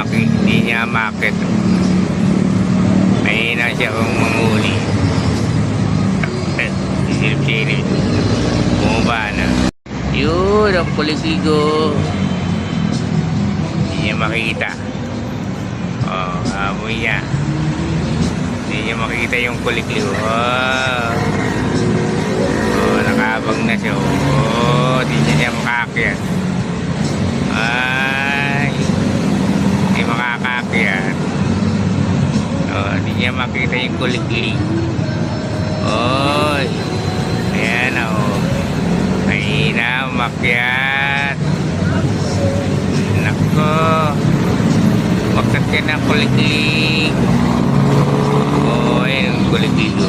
hindi niya makit. Mahina siya kung manguli. Silip-silip. Bumaba na. Yun, ang kulikigo. Hindi niya makita. Oh, amoy niya. Hindi niya makita yung kulikigo. Oh, nakabang na siya. Oh, hindi niya makakyan. Ay, hindi makakakyan. Oh, hindi niya makita yung kulikigo. Oy, ayan o. Mahina, umakyat. Nako, umakyat ka na kuliglig. Oh, ayan ang kuliglig o.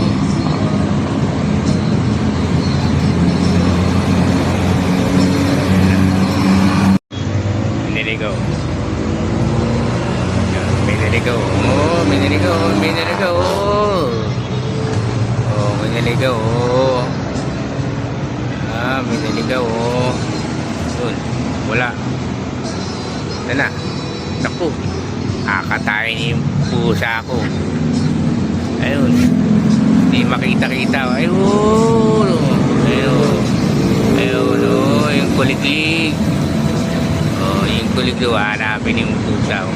Miniligaw. Miniligaw. Oh, miniligaw. Miniligaw. Oh, miniligaw. Ah, miniligaw. Doon. Wala. Ito na. Naku. Akatayin yung pusa ko. Ayun. Hindi makita-kita. Ayun. Ayun. Ayun. Oh, yung kuliglig. Oh, yung kuliglig. Hanapin yung pusa ko.